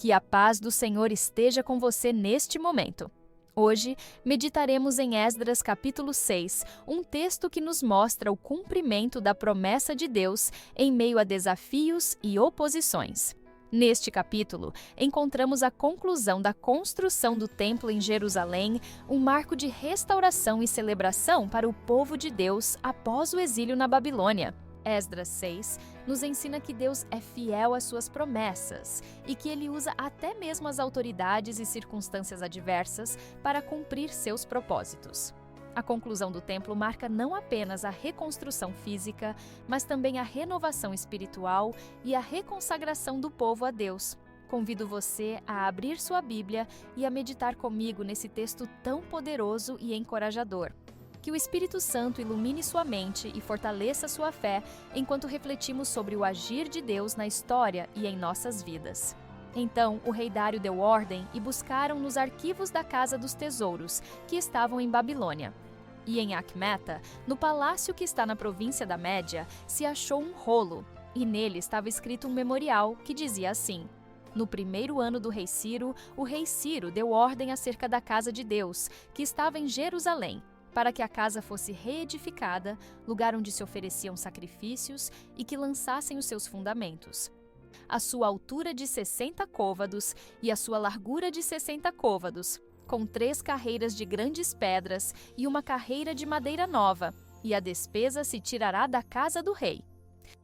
Que a paz do Senhor esteja com você neste momento. Hoje, meditaremos em Esdras capítulo 6, um texto que nos mostra o cumprimento da promessa de Deus em meio a desafios e oposições. Neste capítulo, encontramos a conclusão da construção do templo em Jerusalém, um marco de restauração e celebração para o povo de Deus após o exílio na Babilônia. Esdras 6 nos ensina que Deus é fiel às suas promessas e que Ele usa até mesmo as autoridades e circunstâncias adversas para cumprir seus propósitos. A conclusão do templo marca não apenas a reconstrução física, mas também a renovação espiritual e a reconsagração do povo a Deus. Convido você a abrir sua Bíblia e a meditar comigo nesse texto tão poderoso e encorajador. Que o Espírito Santo ilumine sua mente e fortaleça sua fé enquanto refletimos sobre o agir de Deus na história e em nossas vidas. Então, o rei Dário deu ordem e buscaram nos arquivos da Casa dos Tesouros, que estavam em Babilônia. E em Acmeta, no palácio que está na província da Média, se achou um rolo, e nele estava escrito um memorial que dizia assim: No primeiro ano do rei Ciro, o rei Ciro deu ordem acerca da casa de Deus, que estava em Jerusalém, para que a casa fosse reedificada, lugar onde se ofereciam sacrifícios e que lançassem os seus fundamentos. A sua altura de 60 côvados e a sua largura de 60 côvados, com 3 carreiras de grandes pedras e uma carreira de madeira nova, e a despesa se tirará da casa do rei.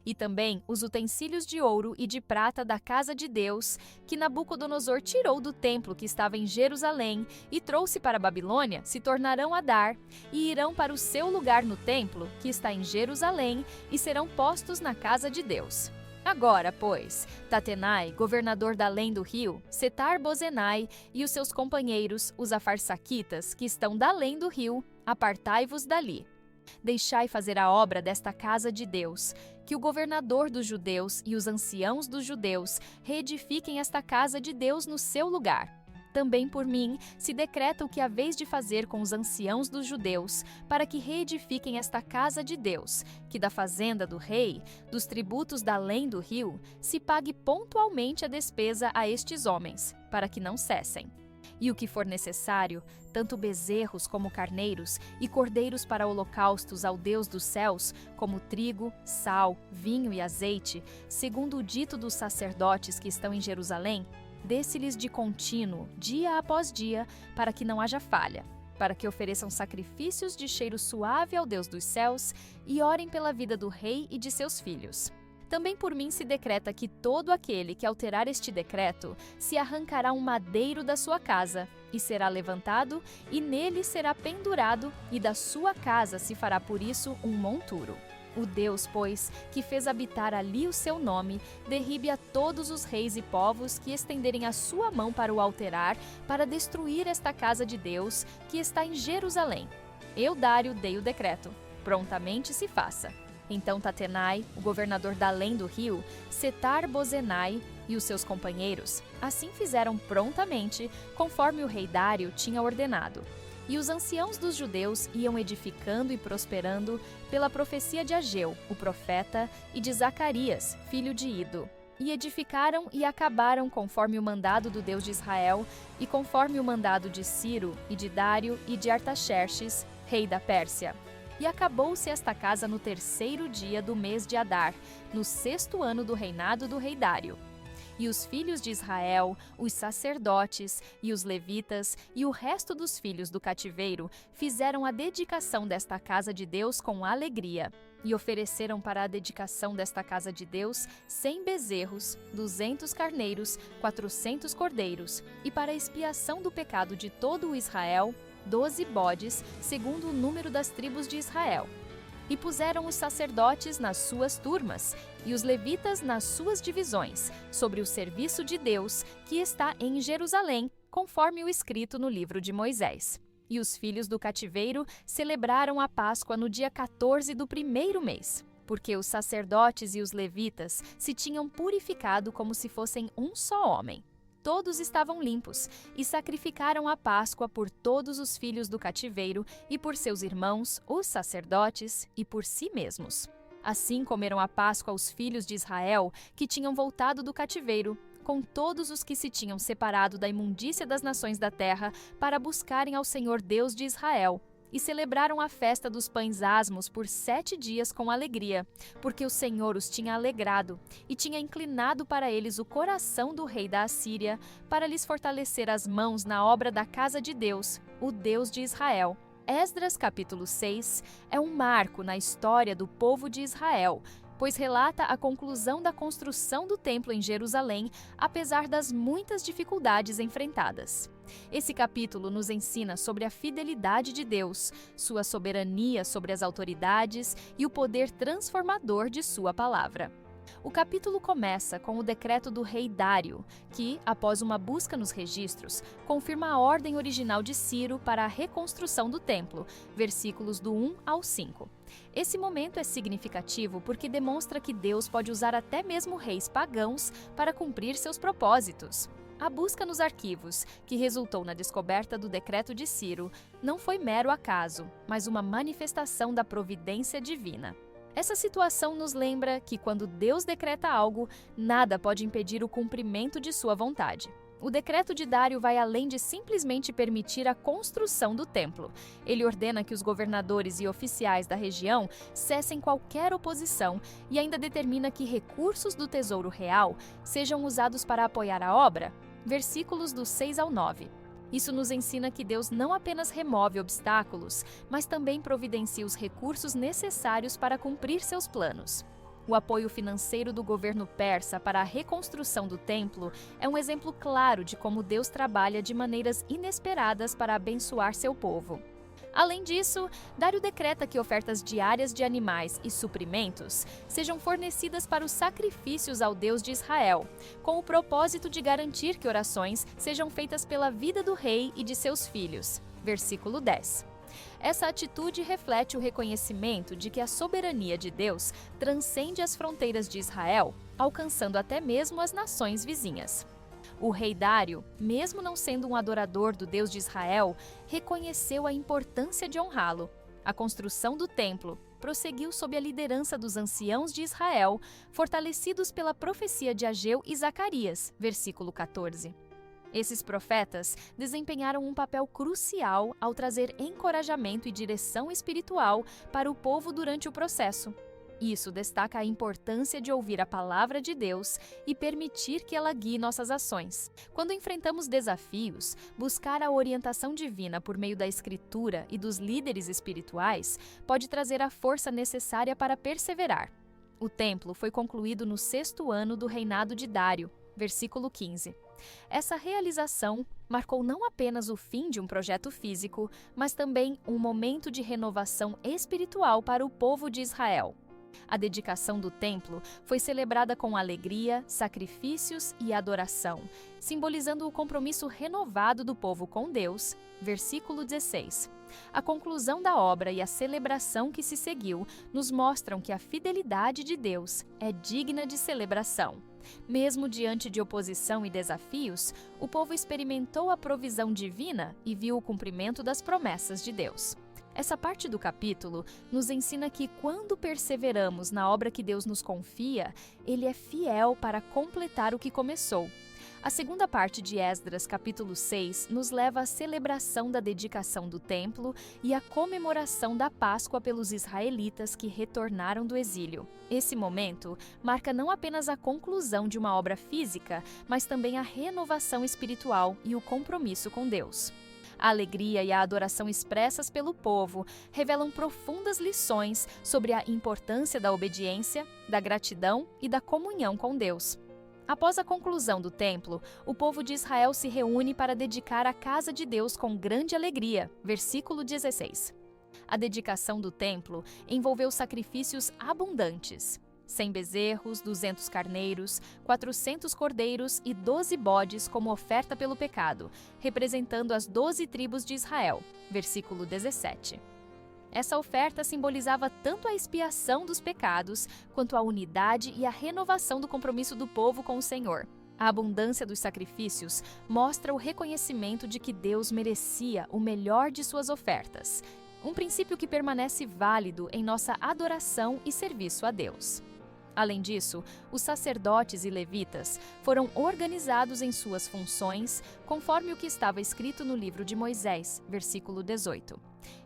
E também os utensílios de ouro e de prata da casa de Deus, que Nabucodonosor tirou do templo que estava em Jerusalém e trouxe para a Babilônia, se tornarão a dar, e irão para o seu lugar no templo, que está em Jerusalém, e serão postos na casa de Deus. Agora, pois, Tatenai, governador da além do rio, Setar-Bozenai e os seus companheiros, os afarsaquitas, que estão da além do rio, apartai-vos dali. Deixai fazer a obra desta casa de Deus, que o governador dos judeus e os anciãos dos judeus reedifiquem esta casa de Deus no seu lugar. Também por mim se decreta o que haveis de fazer com os anciãos dos judeus, para que reedifiquem esta casa de Deus, que da fazenda do rei, dos tributos da além do rio, se pague pontualmente a despesa a estes homens, para que não cessem. E o que for necessário, tanto bezerros como carneiros, e cordeiros para holocaustos ao Deus dos céus, como trigo, sal, vinho e azeite, segundo o dito dos sacerdotes que estão em Jerusalém, dê-se-lhes de contínuo, dia após dia, para que não haja falha, para que ofereçam sacrifícios de cheiro suave ao Deus dos céus e orem pela vida do rei e de seus filhos. Também por mim se decreta que todo aquele que alterar este decreto se arrancará um madeiro da sua casa, e será levantado, e nele será pendurado, e da sua casa se fará por isso um monturo. O Deus, pois, que fez habitar ali o seu nome, derribe a todos os reis e povos que estenderem a sua mão para o alterar, para destruir esta casa de Deus, que está em Jerusalém. Eu, Dário, dei o decreto. Prontamente se faça. Então Tatenai, o governador da além do rio, Setar-Bozenai e os seus companheiros, assim fizeram prontamente, conforme o rei Dário tinha ordenado. E os anciãos dos judeus iam edificando e prosperando pela profecia de Ageu, o profeta, e de Zacarias, filho de Ido. E edificaram e acabaram conforme o mandado do Deus de Israel e conforme o mandado de Ciro e de Dário e de Artaxerxes, rei da Pérsia. E acabou-se esta casa no 3º dia do mês de Adar, no 6º ano do reinado do rei Dário. E os filhos de Israel, os sacerdotes e os levitas e o resto dos filhos do cativeiro fizeram a dedicação desta casa de Deus com alegria. E ofereceram para a dedicação desta casa de Deus 100 bezerros, 200 carneiros, 400 cordeiros, e para a expiação do pecado de todo o Israel, 12 bodes, segundo o número das tribos de Israel. E puseram os sacerdotes nas suas turmas, e os levitas nas suas divisões, sobre o serviço de Deus, que está em Jerusalém, conforme o escrito no livro de Moisés. E os filhos do cativeiro celebraram a Páscoa no dia 14 do 1º mês, porque os sacerdotes e os levitas se tinham purificado como se fossem um só homem. Todos estavam limpos, e sacrificaram a Páscoa por todos os filhos do cativeiro, e por seus irmãos, os sacerdotes, e por si mesmos. Assim comeram a Páscoa os filhos de Israel, que tinham voltado do cativeiro, com todos os que se tinham separado da imundícia das nações da terra para buscarem ao Senhor Deus de Israel. E celebraram a festa dos pães asmos por 7 dias com alegria, porque o Senhor os tinha alegrado, e tinha inclinado para eles o coração do rei da Assíria, para lhes fortalecer as mãos na obra da casa de Deus, o Deus de Israel. Esdras capítulo 6 é um marco na história do povo de Israel, pois relata a conclusão da construção do templo em Jerusalém, apesar das muitas dificuldades enfrentadas. Esse capítulo nos ensina sobre a fidelidade de Deus, sua soberania sobre as autoridades e o poder transformador de sua palavra. O capítulo começa com o decreto do rei Dário, que, após uma busca nos registros, confirma a ordem original de Ciro para a reconstrução do templo, versículos do 1 ao 5. Esse momento é significativo porque demonstra que Deus pode usar até mesmo reis pagãos para cumprir seus propósitos. A busca nos arquivos, que resultou na descoberta do decreto de Ciro, não foi mero acaso, mas uma manifestação da providência divina. Essa situação nos lembra que quando Deus decreta algo, nada pode impedir o cumprimento de sua vontade. O decreto de Dário vai além de simplesmente permitir a construção do templo. Ele ordena que os governadores e oficiais da região cessem qualquer oposição e ainda determina que recursos do Tesouro Real sejam usados para apoiar a obra. Versículos do 6 ao 9. Isso nos ensina que Deus não apenas remove obstáculos, mas também providencia os recursos necessários para cumprir seus planos. O apoio financeiro do governo persa para a reconstrução do templo é um exemplo claro de como Deus trabalha de maneiras inesperadas para abençoar seu povo. Além disso, Dário decreta que ofertas diárias de animais e suprimentos sejam fornecidas para os sacrifícios ao Deus de Israel, com o propósito de garantir que orações sejam feitas pela vida do rei e de seus filhos. Versículo 10. Essa atitude reflete o reconhecimento de que a soberania de Deus transcende as fronteiras de Israel, alcançando até mesmo as nações vizinhas. O rei Dário, mesmo não sendo um adorador do Deus de Israel, reconheceu a importância de honrá-lo. A construção do templo prosseguiu sob a liderança dos anciãos de Israel, fortalecidos pela profecia de Ageu e Zacarias, versículo 14. Esses profetas desempenharam um papel crucial ao trazer encorajamento e direção espiritual para o povo durante o processo. Isso destaca a importância de ouvir a palavra de Deus e permitir que ela guie nossas ações. Quando enfrentamos desafios, buscar a orientação divina por meio da Escritura e dos líderes espirituais pode trazer a força necessária para perseverar. O templo foi concluído no 6º ano do reinado de Dário, versículo 15. Essa realização marcou não apenas o fim de um projeto físico, mas também um momento de renovação espiritual para o povo de Israel. A dedicação do templo foi celebrada com alegria, sacrifícios e adoração, simbolizando o compromisso renovado do povo com Deus. Versículo 16. A conclusão da obra e a celebração que se seguiu nos mostram que a fidelidade de Deus é digna de celebração. Mesmo diante de oposição e desafios, o povo experimentou a provisão divina e viu o cumprimento das promessas de Deus. Essa parte do capítulo nos ensina que quando perseveramos na obra que Deus nos confia, Ele é fiel para completar o que começou. A segunda parte de Esdras, capítulo 6, nos leva à celebração da dedicação do templo e à comemoração da Páscoa pelos israelitas que retornaram do exílio. Esse momento marca não apenas a conclusão de uma obra física, mas também a renovação espiritual e o compromisso com Deus. A alegria e a adoração expressas pelo povo revelam profundas lições sobre a importância da obediência, da gratidão e da comunhão com Deus. Após a conclusão do templo, o povo de Israel se reúne para dedicar a casa de Deus com grande alegria. Versículo 16. A dedicação do templo envolveu sacrifícios abundantes. 100 bezerros, 200 carneiros, 400 cordeiros e 12 bodes como oferta pelo pecado, representando as 12 tribos de Israel. Versículo 17. Essa oferta simbolizava tanto a expiação dos pecados, quanto a unidade e a renovação do compromisso do povo com o Senhor. A abundância dos sacrifícios mostra o reconhecimento de que Deus merecia o melhor de suas ofertas, um princípio que permanece válido em nossa adoração e serviço a Deus. Além disso, os sacerdotes e levitas foram organizados em suas funções, conforme o que estava escrito no livro de Moisés, versículo 18.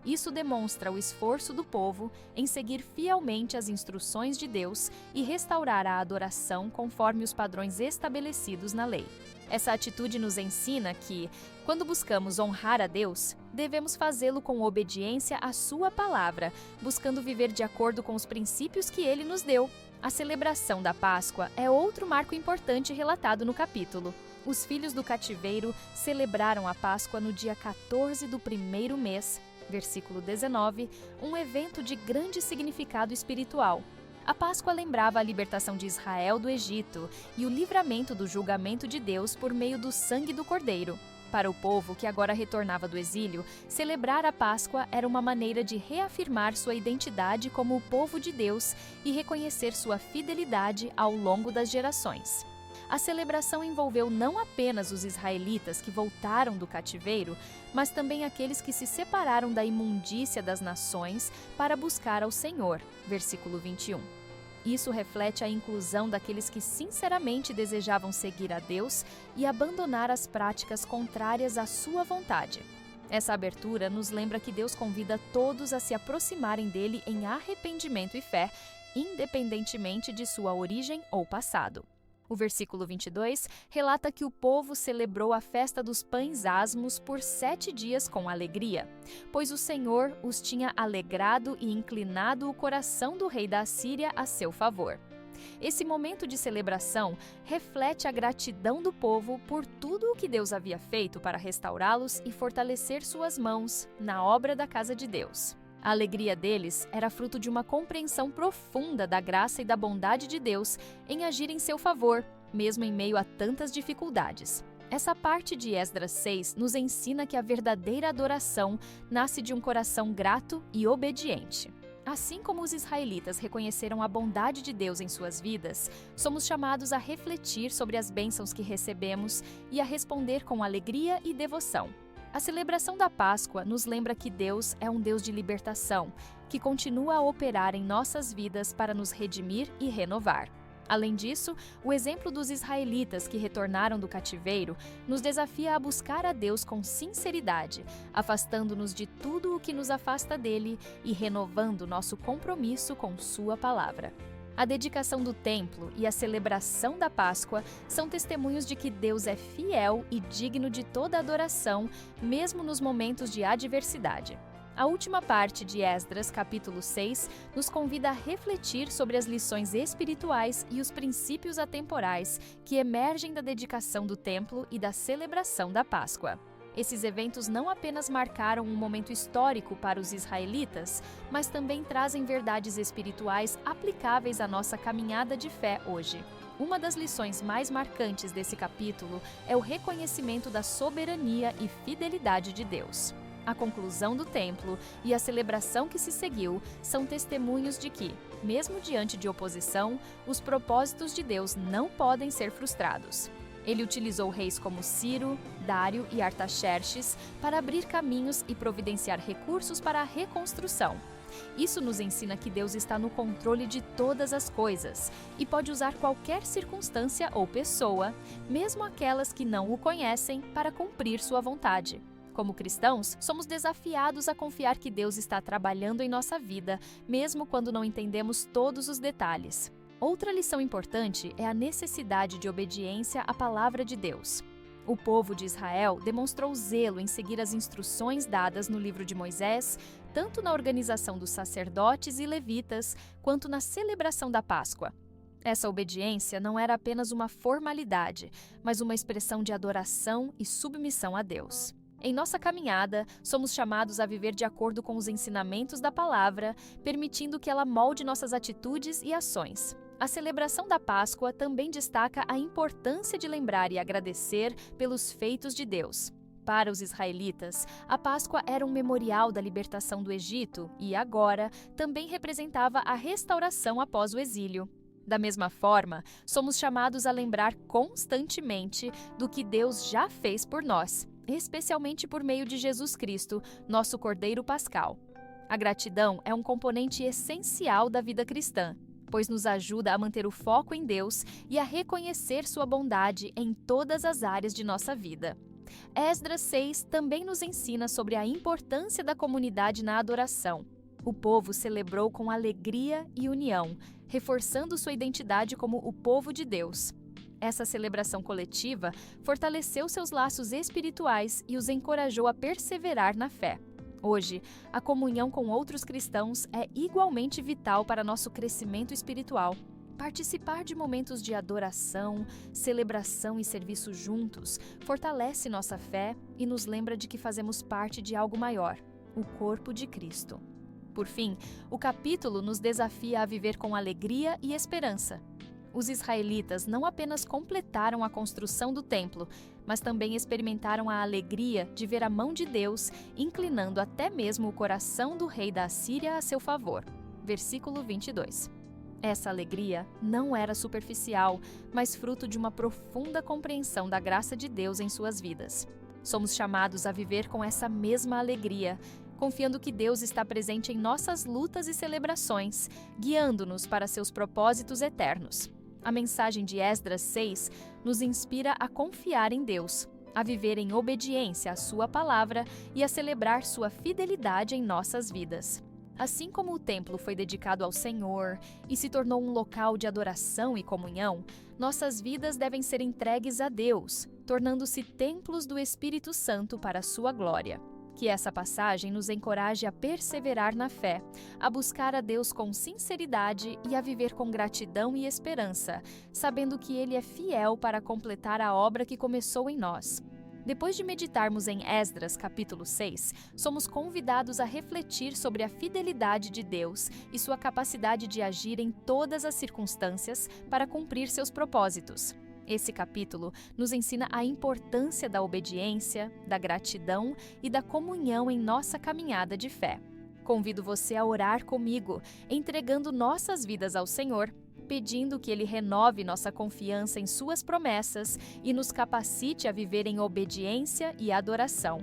Isso demonstra o esforço do povo em seguir fielmente as instruções de Deus e restaurar a adoração conforme os padrões estabelecidos na lei. Essa atitude nos ensina que, quando buscamos honrar a Deus, devemos fazê-lo com obediência à sua palavra, buscando viver de acordo com os princípios que ele nos deu. A celebração da Páscoa é outro marco importante relatado no capítulo. Os filhos do cativeiro celebraram a Páscoa no dia 14 do primeiro mês, versículo 19, um evento de grande significado espiritual. A Páscoa lembrava a libertação de Israel do Egito e o livramento do julgamento de Deus por meio do sangue do Cordeiro. Para o povo que agora retornava do exílio, celebrar a Páscoa era uma maneira de reafirmar sua identidade como o povo de Deus e reconhecer sua fidelidade ao longo das gerações. A celebração envolveu não apenas os israelitas que voltaram do cativeiro, mas também aqueles que se separaram da imundícia das nações para buscar ao Senhor, versículo 21. Isso reflete a inclusão daqueles que sinceramente desejavam seguir a Deus e abandonar as práticas contrárias à sua vontade. Essa abertura nos lembra que Deus convida todos a se aproximarem dele em arrependimento e fé, independentemente de sua origem ou passado. O versículo 22 relata que o povo celebrou a festa dos pães asmos por 7 dias com alegria, pois o Senhor os tinha alegrado e inclinado o coração do rei da Assíria a seu favor. Esse momento de celebração reflete a gratidão do povo por tudo o que Deus havia feito para restaurá-los e fortalecer suas mãos na obra da casa de Deus. A alegria deles era fruto de uma compreensão profunda da graça e da bondade de Deus em agir em seu favor, mesmo em meio a tantas dificuldades. Essa parte de Esdras 6 nos ensina que a verdadeira adoração nasce de um coração grato e obediente. Assim como os israelitas reconheceram a bondade de Deus em suas vidas, somos chamados a refletir sobre as bênçãos que recebemos e a responder com alegria e devoção. A celebração da Páscoa nos lembra que Deus é um Deus de libertação, que continua a operar em nossas vidas para nos redimir e renovar. Além disso, o exemplo dos israelitas que retornaram do cativeiro nos desafia a buscar a Deus com sinceridade, afastando-nos de tudo o que nos afasta dele e renovando nosso compromisso com sua palavra. A dedicação do templo e a celebração da Páscoa são testemunhos de que Deus é fiel e digno de toda adoração, mesmo nos momentos de adversidade. A última parte de Esdras, capítulo 6, nos convida a refletir sobre as lições espirituais e os princípios atemporais que emergem da dedicação do templo e da celebração da Páscoa. Esses eventos não apenas marcaram um momento histórico para os israelitas, mas também trazem verdades espirituais aplicáveis à nossa caminhada de fé hoje. Uma das lições mais marcantes desse capítulo é o reconhecimento da soberania e fidelidade de Deus. A conclusão do templo e a celebração que se seguiu são testemunhos de que, mesmo diante de oposição, os propósitos de Deus não podem ser frustrados. Ele utilizou reis como Ciro, Dário e Artaxerxes para abrir caminhos e providenciar recursos para a reconstrução. Isso nos ensina que Deus está no controle de todas as coisas e pode usar qualquer circunstância ou pessoa, mesmo aquelas que não o conhecem, para cumprir sua vontade. Como cristãos, somos desafiados a confiar que Deus está trabalhando em nossa vida, mesmo quando não entendemos todos os detalhes. Outra lição importante é a necessidade de obediência à palavra de Deus. O povo de Israel demonstrou zelo em seguir as instruções dadas no livro de Moisés, tanto na organização dos sacerdotes e levitas, quanto na celebração da Páscoa. Essa obediência não era apenas uma formalidade, mas uma expressão de adoração e submissão a Deus. Em nossa caminhada, somos chamados a viver de acordo com os ensinamentos da palavra, permitindo que ela molde nossas atitudes e ações. A celebração da Páscoa também destaca a importância de lembrar e agradecer pelos feitos de Deus. Para os israelitas, a Páscoa era um memorial da libertação do Egito e, agora, também representava a restauração após o exílio. Da mesma forma, somos chamados a lembrar constantemente do que Deus já fez por nós, especialmente por meio de Jesus Cristo, nosso Cordeiro Pascal. A gratidão é um componente essencial da vida cristã. pois nos ajuda a manter o foco em Deus e a reconhecer sua bondade em todas as áreas de nossa vida. Esdras 6 também nos ensina sobre a importância da comunidade na adoração. O povo celebrou com alegria e união, reforçando sua identidade como o povo de Deus. Essa celebração coletiva fortaleceu seus laços espirituais e os encorajou a perseverar na fé. Hoje, a comunhão com outros cristãos é igualmente vital para nosso crescimento espiritual. Participar de momentos de adoração, celebração e serviço juntos fortalece nossa fé e nos lembra de que fazemos parte de algo maior, o corpo de Cristo. Por fim, o capítulo nos desafia a viver com alegria e esperança. Os israelitas não apenas completaram a construção do templo, mas também experimentaram a alegria de ver a mão de Deus inclinando até mesmo o coração do rei da Assíria a seu favor. Versículo 22. Essa alegria não era superficial, mas fruto de uma profunda compreensão da graça de Deus em suas vidas. Somos chamados a viver com essa mesma alegria, confiando que Deus está presente em nossas lutas e celebrações, guiando-nos para seus propósitos eternos. A mensagem de Esdras 6 nos inspira a confiar em Deus, a viver em obediência à sua palavra e a celebrar sua fidelidade em nossas vidas. Assim como o templo foi dedicado ao Senhor e se tornou um local de adoração e comunhão, nossas vidas devem ser entregues a Deus, tornando-se templos do Espírito Santo para a sua glória. Que essa passagem nos encoraje a perseverar na fé, a buscar a Deus com sinceridade e a viver com gratidão e esperança, sabendo que Ele é fiel para completar a obra que começou em nós. Depois de meditarmos em Esdras capítulo 6, somos convidados a refletir sobre a fidelidade de Deus e sua capacidade de agir em todas as circunstâncias para cumprir seus propósitos. Esse capítulo nos ensina a importância da obediência, da gratidão e da comunhão em nossa caminhada de fé. Convido você a orar comigo, entregando nossas vidas ao Senhor, pedindo que Ele renove nossa confiança em Suas promessas e nos capacite a viver em obediência e adoração.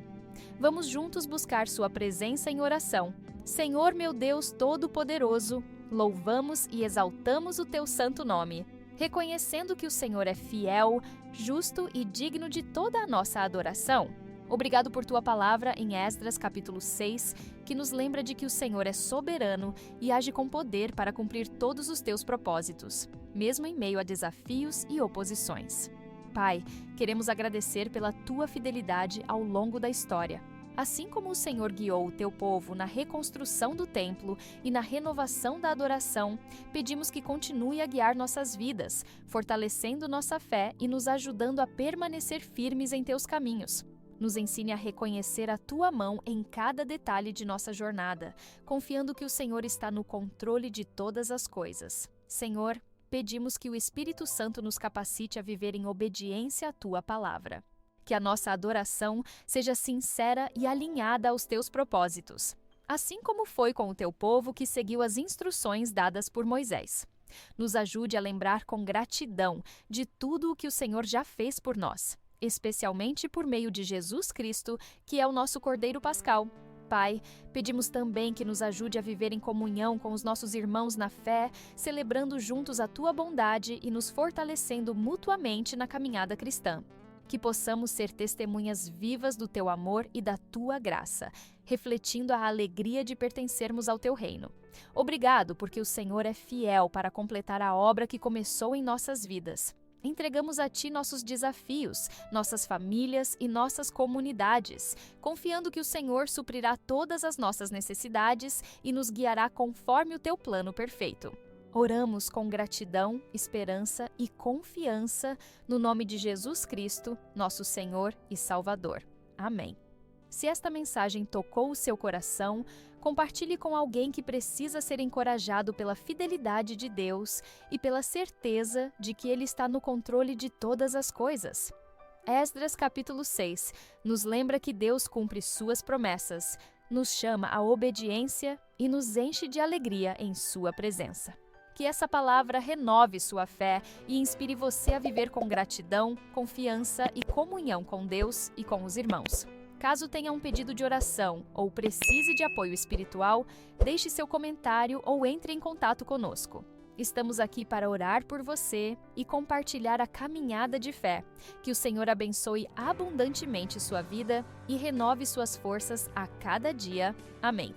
Vamos juntos buscar Sua presença em oração. Senhor meu Deus Todo-Poderoso, louvamos e exaltamos o Teu santo nome, reconhecendo que o Senhor é fiel, justo e digno de toda a nossa adoração. Obrigado por Tua palavra em Esdras capítulo 6, que nos lembra de que o Senhor é soberano e age com poder para cumprir todos os Teus propósitos, mesmo em meio a desafios e oposições. Pai, queremos agradecer pela Tua fidelidade ao longo da história. Assim como o Senhor guiou o Teu povo na reconstrução do templo e na renovação da adoração, pedimos que continue a guiar nossas vidas, fortalecendo nossa fé e nos ajudando a permanecer firmes em Teus caminhos. Nos ensine a reconhecer a Tua mão em cada detalhe de nossa jornada, confiando que o Senhor está no controle de todas as coisas. Senhor, pedimos que o Espírito Santo nos capacite a viver em obediência à Tua palavra. Que a nossa adoração seja sincera e alinhada aos Teus propósitos, assim como foi com o Teu povo que seguiu as instruções dadas por Moisés. Nos ajude a lembrar com gratidão de tudo o que o Senhor já fez por nós, especialmente por meio de Jesus Cristo, que é o nosso Cordeiro Pascal. Pai, pedimos também que nos ajude a viver em comunhão com os nossos irmãos na fé, celebrando juntos a Tua bondade e nos fortalecendo mutuamente na caminhada cristã. Que possamos ser testemunhas vivas do Teu amor e da Tua graça, refletindo a alegria de pertencermos ao Teu reino. Obrigado, porque o Senhor é fiel para completar a obra que começou em nossas vidas. Entregamos a Ti nossos desafios, nossas famílias e nossas comunidades, confiando que o Senhor suprirá todas as nossas necessidades e nos guiará conforme o Teu plano perfeito. Oramos com gratidão, esperança e confiança no nome de Jesus Cristo, nosso Senhor e Salvador. Amém. Se esta mensagem tocou o seu coração, compartilhe com alguém que precisa ser encorajado pela fidelidade de Deus e pela certeza de que Ele está no controle de todas as coisas. Esdras capítulo 6 nos lembra que Deus cumpre suas promessas, nos chama à obediência e nos enche de alegria em sua presença. Que essa palavra renove sua fé e inspire você a viver com gratidão, confiança e comunhão com Deus e com os irmãos. Caso tenha um pedido de oração ou precise de apoio espiritual, deixe seu comentário ou entre em contato conosco. Estamos aqui para orar por você e compartilhar a caminhada de fé. Que o Senhor abençoe abundantemente sua vida e renove suas forças a cada dia. Amém.